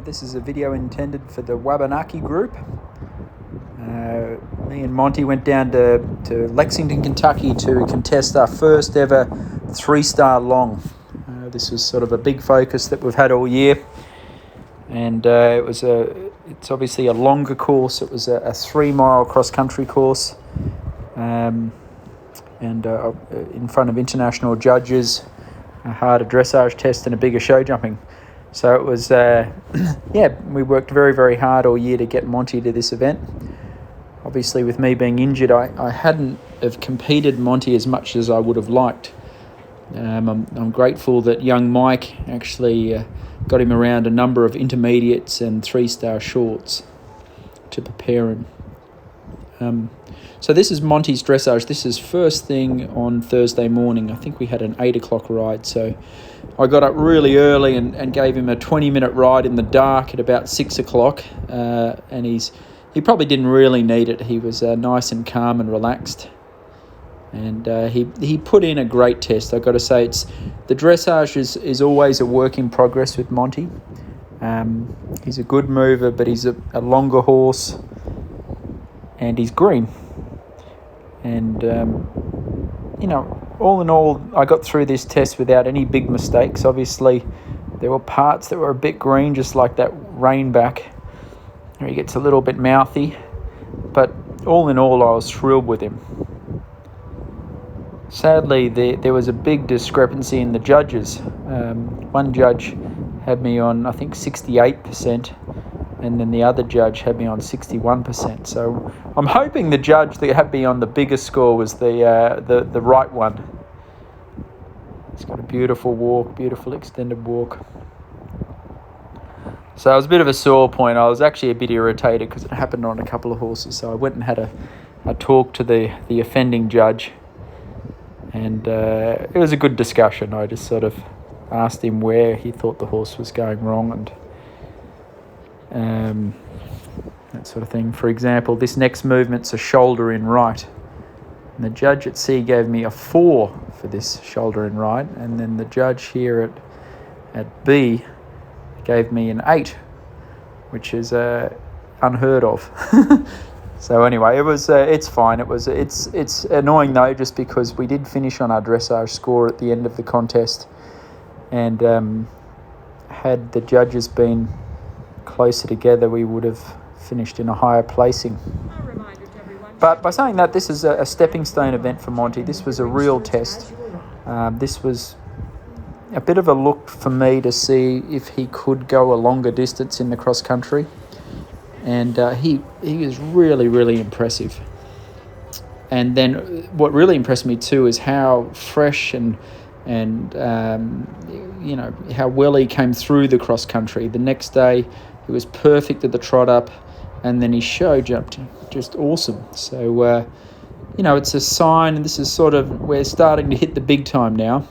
This is a video intended for the Wabanaki group. Me and Monty went down to Lexington, Kentucky to contest our first ever 3-star long. This was sort of a big focus that we've had all year, and it's obviously a longer course. It was a 3-mile cross-country course, and in front of international judges, a harder dressage test and a bigger show jumping. So it was, we worked very, very hard all year to get Monty to this event. Obviously, with me being injured, I hadn't have competed Monty as much as I would have liked. I'm grateful that young Mike actually got him around a number of intermediates and 3-star shorts to prepare him. So this is Monty's dressage. This is first thing on Thursday morning. I think we had an 8 o'clock ride. So I got up really early and gave him a 20-minute ride in the dark at about 6 o'clock. And he probably didn't really need it. He was nice and calm and relaxed. And he put in a great test. I've got to say, the dressage is always a work in progress with Monty. He's a good mover, but he's a longer horse, and he's green. And, all in all, I got through this test without any big mistakes. Obviously, there were parts that were a bit green, just like that rein back, where he gets a little bit mouthy. But all in all, I was thrilled with him. Sadly, there was a big discrepancy in the judges. One judge had me on, I think, 68%, and then the other judge had me on 61%. So I'm hoping the judge that had me on the biggest score was the right one. He's got a beautiful walk, beautiful extended walk. So it was a bit of a sore point. I was actually a bit irritated because it happened on a couple of horses. So I went and had a talk to the offending judge. And it was a good discussion. I just sort of asked him where he thought the horse was going wrong and that sort of thing. For example, this next movement's a shoulder in right. And the judge at C gave me a 4 for this shoulder in right. And then the judge here at B gave me an 8, which is unheard of. So anyway, it's fine. It's annoying though, just because we did finish on our dressage score at the end of the contest, and had the judges been closer together, we would have finished in a higher placing. But by saying that, this is a stepping stone event for Monty. This was a real test. This was a bit of a look for me to see if he could go a longer distance in the cross country. And he is really, really impressive. And then what really impressed me too is how fresh and how well he came through the cross country. The next day, he was perfect at the trot up, and then his show jumped just awesome. So it's a sign, and this is sort of, we're starting to hit the big time now.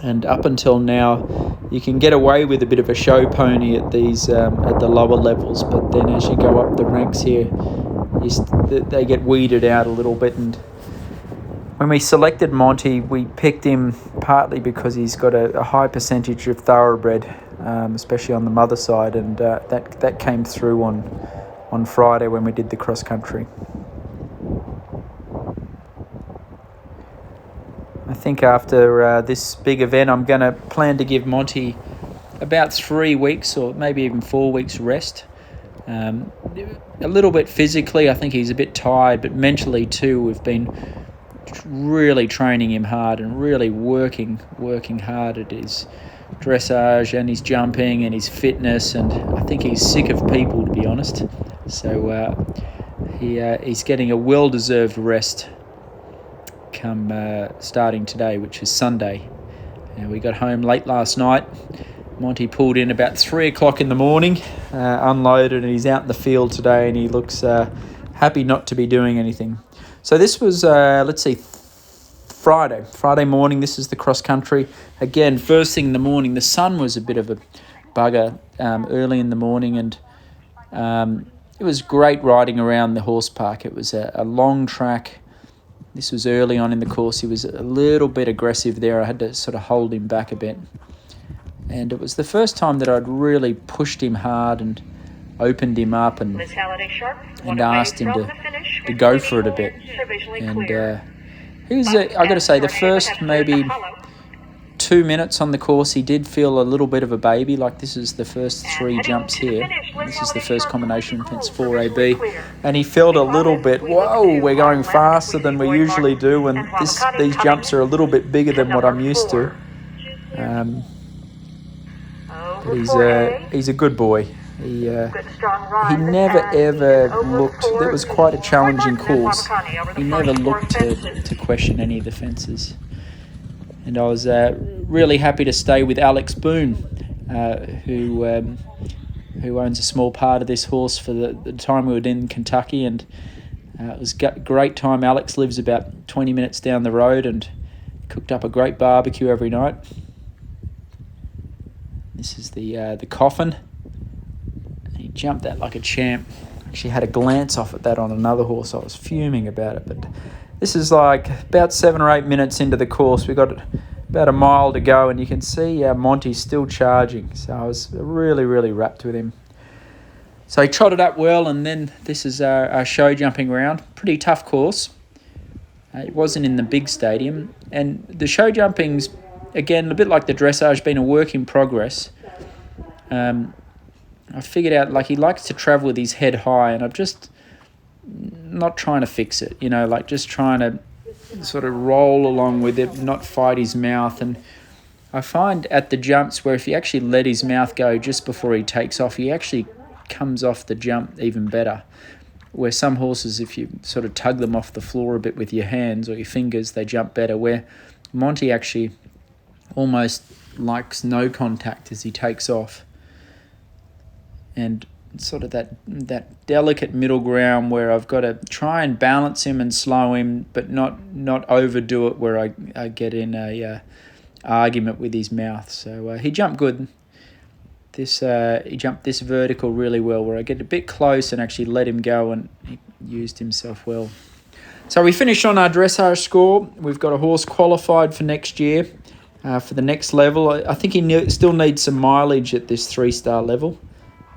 And up until now, you can get away with a bit of a show pony at these at the lower levels, but then as you go up the ranks here, they get weeded out a little bit. And when we selected Monty, we picked him partly because he's got a high percentage of thoroughbred, especially on the mother side, and that came through on Friday when we did the cross country. I think after this big event, I'm going to plan to give Monty about 3 weeks or maybe even 4 weeks rest. A little bit physically, I think he's a bit tired, but mentally too, we've been really training him hard and really working hard at his dressage and his jumping and his fitness, and I think he's sick of people, to be honest. So he's getting a well-deserved rest come starting today, which is Sunday. We got home late last night. Monty pulled in about 3 o'clock in the morning, unloaded, and he's out in the field today, and he looks happy not to be doing anything. So this was, Friday morning. This is the cross country. Again, first thing in the morning, the sun was a bit of a bugger early in the morning, and it was great riding around the horse park. It was a long track. This was early on in the course. He was a little bit aggressive there. I had to sort of hold him back a bit. And it was the first time that I'd really pushed him hard and opened him up and asked him to go for it a bit. And he was, I got to say, the first maybe 2 minutes on the course, he did feel a little bit of a baby. Like, this is the first 3 jumps here. This is the first combination fence 4AB. And he felt a little bit, whoa, we're going faster than we usually do, and these jumps are a little bit bigger than what I'm used to. But he's a good boy. He never ever looked, that was quite a challenging course. He never looked to question any of the fences. And I was really happy to stay with Alex Boone, who owns a small part of this horse for the time we were in Kentucky. And it was a great time. Alex lives about 20 minutes down the road and cooked up a great barbecue every night. This is the coffin. He jumped that like a champ. Actually had a glance off at that on another horse. I was fuming about it, but this is like about 7 or 8 minutes into the course. We've got about a mile to go, and you can see Monty's still charging. So I was really, really wrapped with him. So he trotted up well, and then this is our show jumping round. Pretty tough course. It wasn't in the big stadium. And the show jumping's, again, a bit like the dressage, been a work in progress. I figured out, like, he likes to travel with his head high, and I'm just not trying to fix it, like just trying to sort of roll along with it, not fight his mouth. And I find at the jumps where if you actually let his mouth go just before he takes off, he actually comes off the jump even better. Where some horses, if you sort of tug them off the floor a bit with your hands or your fingers, they jump better. Where Monty actually almost likes no contact as he takes off. And sort of that delicate middle ground where I've got to try and balance him and slow him, but not overdo it where I get in a argument with his mouth. So he jumped good. He jumped this vertical really well, where I get a bit close and actually let him go, and he used himself well. So we finished on our dressage score. We've got a horse qualified for next year, for the next level. I think he still needs some mileage at this 3-star level.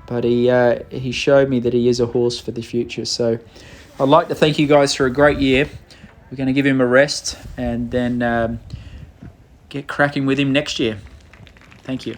But he showed me that he is a horse for the future. So I'd like to thank you guys for a great year. We're going to give him a rest and then get cracking with him next year. Thank you.